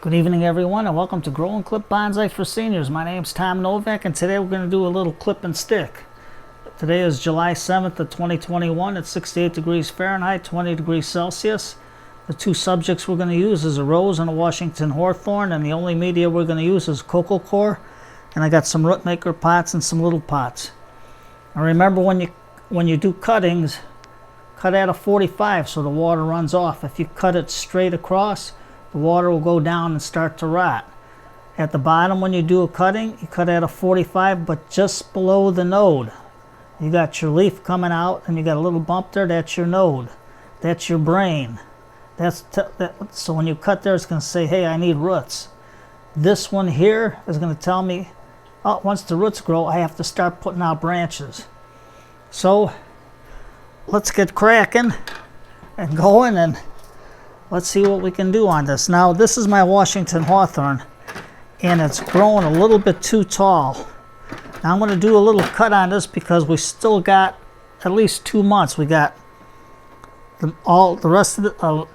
Good evening, everyone, and welcome to Grow and Clip Bonsai for Seniors. My name's Tom Novak, and today we're going to do a little clip and stick. Today is July 7th of 2021. It's 68 degrees Fahrenheit, 20 degrees Celsius. The two subjects we're going to use is a rose and a Washington Hawthorn, and the only media we're going to use is cocoa core. And I got some root maker pots and some little pots. And remember, when you do cuttings, cut at a 45 so the water runs off. If you cut it straight across, the water will go down and start to rot. At the bottom, when you do a cutting, you cut at a 45, but just below the node. You got your leaf coming out, and you got a little bump there. That's your node. That's your brain. So when you cut there, it's going to say, hey, I need roots. This one here is going to tell me, oh, once the roots grow, I have to start putting out branches. So let's get cracking and going, and let's see what we can do on this. Now, this is my Washington Hawthorn, and it's growing a little bit too tall. Now, I'm going to do a little cut on this because we still got at least 2 months. We got the rest of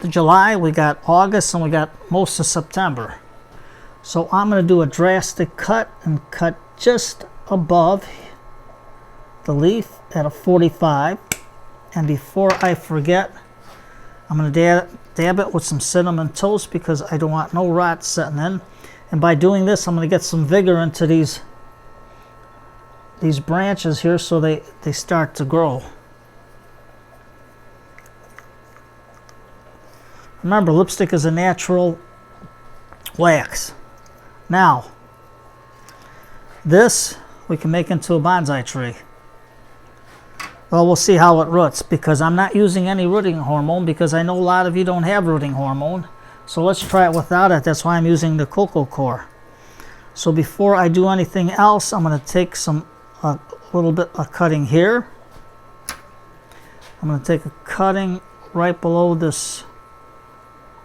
the July, we got August, and we got most of September. So I'm going to do a drastic cut and cut just above the leaf at a 45. And before I forget, I'm going to dab it with some cinnamon toast because I don't want no rot setting in. And by doing this, I'm going to get some vigor into these branches here so they start to grow. Remember, lipstick is a natural wax. Now, this we can make into a bonsai tree. Well, we'll see how it roots, because I'm not using any rooting hormone, because I know a lot of you don't have rooting hormone. So let's try it without it. That's why I'm using the cocoa core. So before I do anything else, I'm going to take a little bit of cutting here. I'm going to take a cutting right below this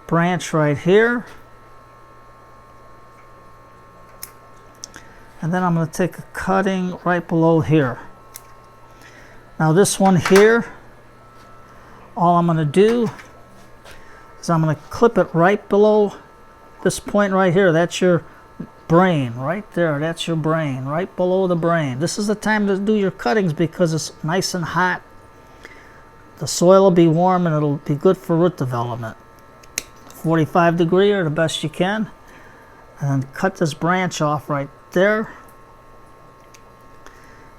branch right here. And then I'm going to take a cutting right below here. Now this one here, all I'm going to do is I'm going to clip it right below this point right here. That's your brain right there. That's your brain right below the brain. This is the time to do your cuttings because it's nice and hot. The soil will be warm and it'll be good for root development. 45 degree or the best you can. And cut this branch off right there.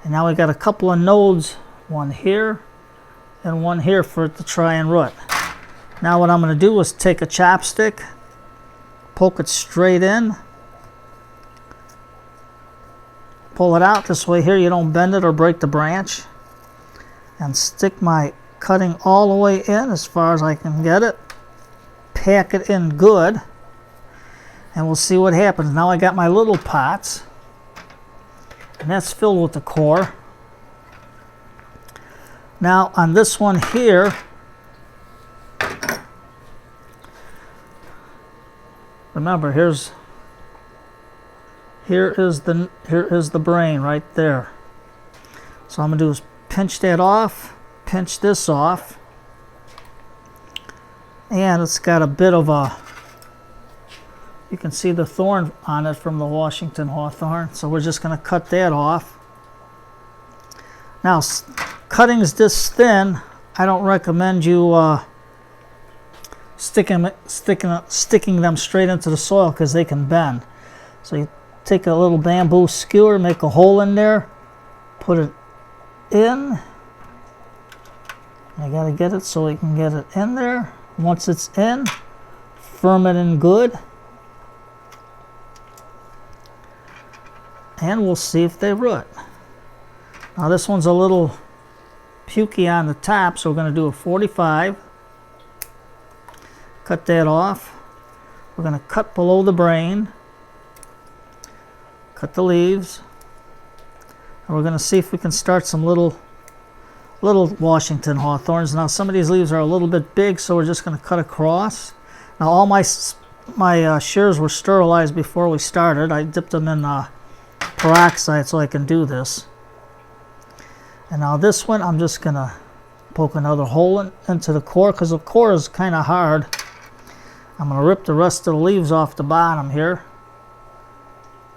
And now we got a couple of nodes. One here and one here for it to try and root. Now what I'm going to do is take a chopstick, poke it straight in, pull it out this way here, you don't bend it or break the branch, and stick my cutting all the way in as far as I can get it, pack it in good, and we'll see what happens. Now I got my little pots, and that's filled with the core. Now on this one here, remember here is the brain right there. So I'm gonna do is pinch that off, pinch this off, and it's got a bit of a, you can see the thorn on it from the Washington Hawthorn. So we're just gonna cut that off. Now, cuttings this thin, I don't recommend you sticking them straight into the soil because they can bend. So you take a little bamboo skewer, make a hole in there, put it in. I gotta get it so we can get it in there. Once it's in, firm it in good. And we'll see if they root. Now this one's a little pukey on the top, so we're going to do a 45. Cut that off. We're going to cut below the brain. Cut the leaves. And we're going to see if we can start some little Washington Hawthorns. Now some of these leaves are a little bit big, so we're just going to cut across. Now all my shears were sterilized before we started. I dipped them in peroxide so I can do this. And now this one, I'm just going to poke another hole into the core because the core is kind of hard. I'm going to rip the rest of the leaves off the bottom here.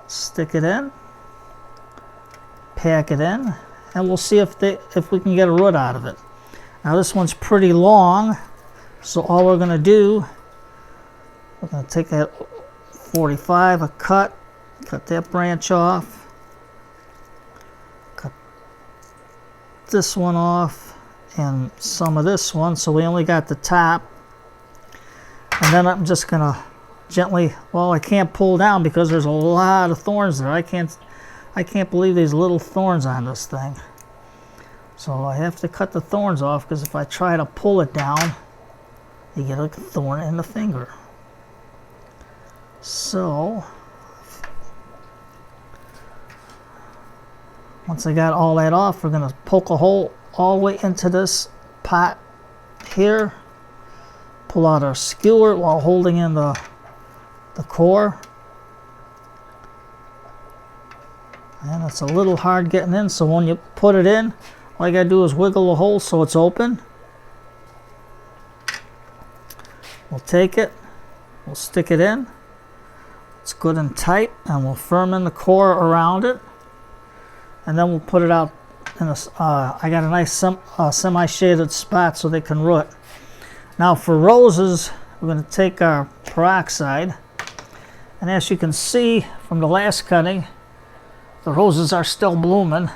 Stick it in. Pack it in. And we'll see if we can get a root out of it. Now this one's pretty long, so all we're going to do, we're going to take that 45, a cut that branch off, cut this one off, and some of this one, so we only got the top. And then I'm just going to gently, well, I can't pull down because there's a lot of thorns there. I can't believe these little thorns on this thing. So I have to cut the thorns off, because if I try to pull it down, you get a thorn in the finger. So once I got all that off, we're going to poke a hole all the way into this pot here. Pull out our skewer while holding in the core. And it's a little hard getting in, so when you put it in, all you gotta do is wiggle the hole so it's open. We'll take it, we'll stick it in. It's good and tight, and we'll firm in the core around it. And then we'll put it out in a, I got a nice semi-shaded spot so they can root. Now for roses, we're going to take our peroxide, and as you can see from the last cutting, the roses are still blooming,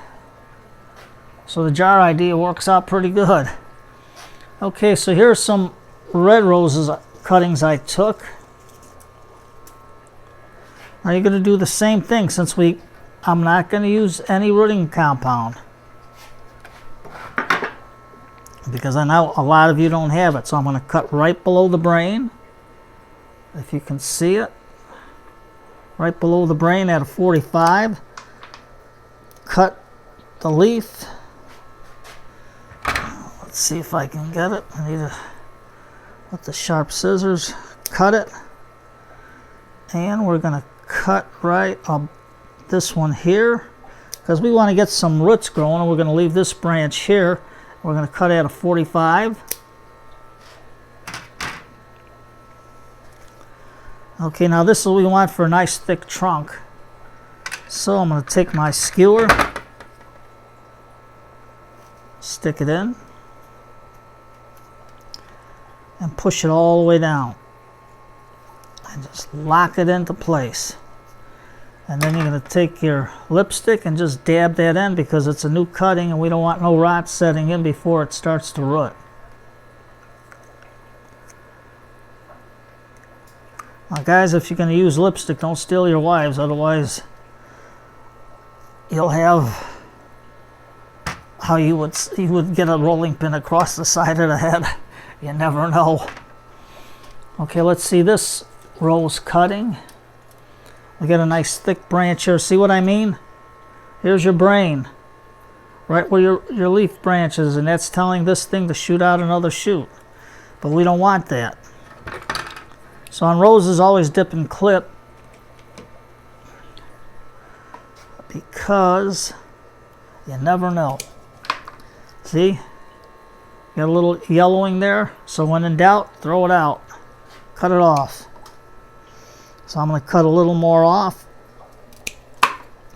so the jar idea works out pretty good. Okay, so here's some red roses cuttings I took. Now you're going to do the same thing, since I'm not going to use any rooting compound, because I know a lot of you don't have it. So I'm going to cut right below the brain, if you can see it, right below the brain at a 45. Cut the leaf. Let's see if I can get it. I need to, with the sharp scissors, cut it. And we're going to cut right up this one here, because we want to get some roots growing, and we're going to leave this branch here. We're going to cut at a 45. Okay, now this is what we want for a nice thick trunk. So I'm going to take my skewer, stick it in, and push it all the way down. And just lock it into place. And then you're going to take your lipstick and just dab that in, because it's a new cutting and we don't want no rot setting in before it starts to root. Now guys, if you're going to use lipstick, don't steal your wives, otherwise you'll have how you would get a rolling pin across the side of the head. You never know. Okay, let's see this rose cutting. We got a nice thick branch here. See what I mean? Here's your brain, right where your leaf branch is, and that's telling this thing to shoot out another shoot. But we don't want that. So on roses, always dip and clip, because you never know. See? Got a little yellowing there, so when in doubt, throw it out. Cut it off. So I'm going to cut a little more off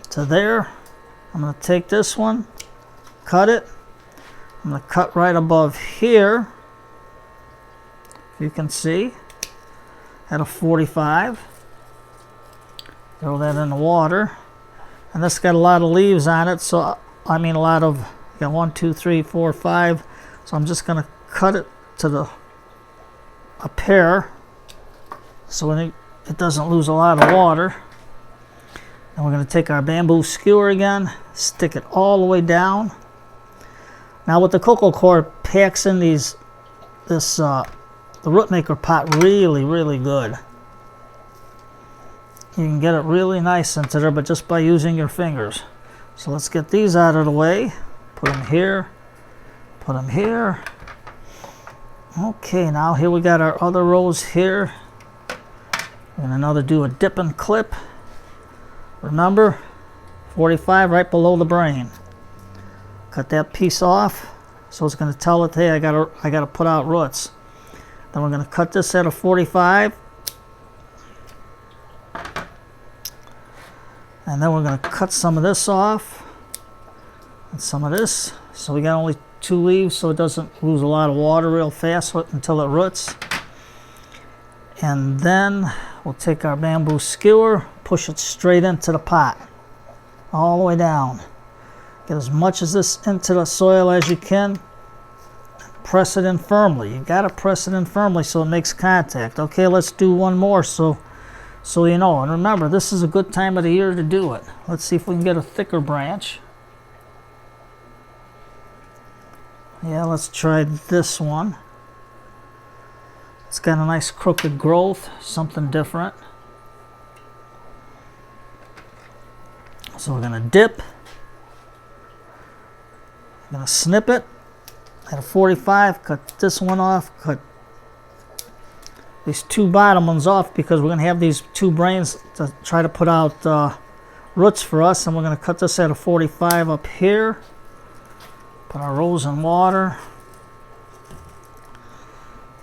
to there. I'm going to take this one, cut it. I'm going to cut right above here, if you can see, at a 45. Throw that in the water. And this got a lot of leaves on it, so I mean a lot of, got 1, 2, 3, 4, 5. So I'm just going to cut it to a pair, so it doesn't lose a lot of water. And we're going to take our bamboo skewer again, stick it all the way down. Now with the cocoa core, packs in the root maker pot really, really good. You can get it really nice into there, but just by using your fingers. So let's get these out of the way. Put them here. Put them here. Okay, now here we got our other rows here. We're going to do a dip and clip. Remember, 45 right below the brain. Cut that piece off, so it's going to tell it, hey, I gotta put out roots. Then we're going to cut this at a 45, And then we're going to cut some of this off and some of this. So we got only 2 leaves so it doesn't lose a lot of water real fast until it roots. And then we'll take our bamboo skewer, push it straight into the pot, all the way down. Get as much of this into the soil as you can. Press it in firmly. You got to press it in firmly so it makes contact. Okay, let's do one more so you know. And remember, this is a good time of the year to do it. Let's see if we can get a thicker branch. Yeah, let's try this one. It's got a nice crooked growth, something different. So we're going to dip. I'm going to snip it at a 45, cut this one off, cut these 2 bottom ones off because we're going to have these 2 brains to try to put out roots for us. And we're going to cut this at a 45 up here. Put our rose in water.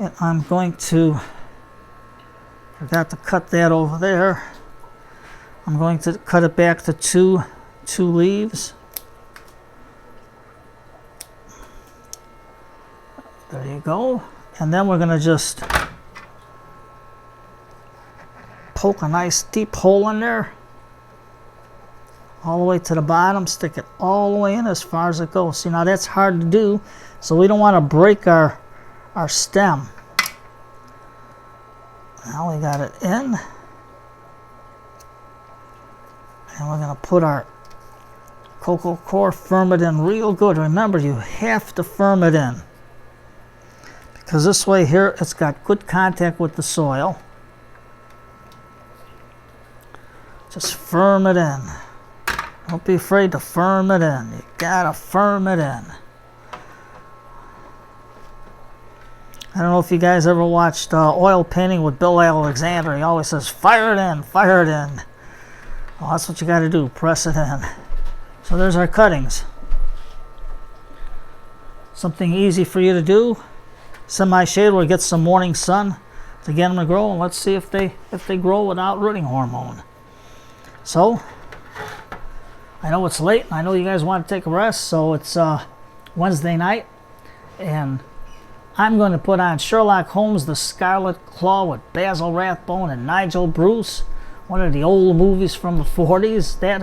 And I'm going to, forgot to cut that over there. I'm going to cut it back to two leaves. There you go. And then we're going to just poke a nice deep hole in there. All the way to the bottom. Stick it all the way in as far as it goes. See, now that's hard to do. So we don't want to break our stem. Now we got it in. And we're going to put our cocoa core, firm it in real good. Remember, you have to firm it in. Because this way here, it's got good contact with the soil. Just firm it in. Don't be afraid to firm it in. You gotta firm it in. I don't know if you guys ever watched oil painting with Bill Alexander. He always says, fire it in, fire it in. Well, that's what you gotta do, press it in. So there's our cuttings. Something easy for you to do. Semi-shade where it gets some morning sun to get them to grow, and let's see if they grow without rooting hormone. So I know it's late and I know you guys want to take a rest, so it's Wednesday night and I'm going to put on Sherlock Holmes The Scarlet Claw with Basil Rathbone and Nigel Bruce, one of the old movies from the 40s. That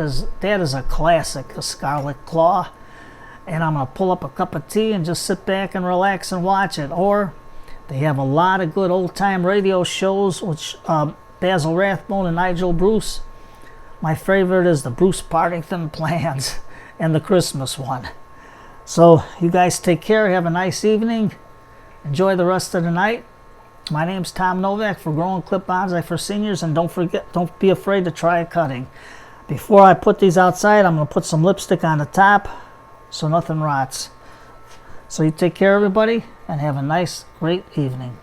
is a classic, The Scarlet Claw. And I'm going to pull up a cup of tea and just sit back and relax and watch it. Or they have a lot of good old-time radio shows, which Basil Rathbone and Nigel Bruce. My favorite is the Bruce Partington Plans and the Christmas one. So you guys take care. Have a nice evening. Enjoy the rest of the night. My name's Tom Novak for Growing Clip Bonsai for Seniors. And don't be afraid to try a cutting. Before I put these outside, I'm going to put some lipstick on the top so nothing rots. So you take care, everybody, and have a nice, great evening.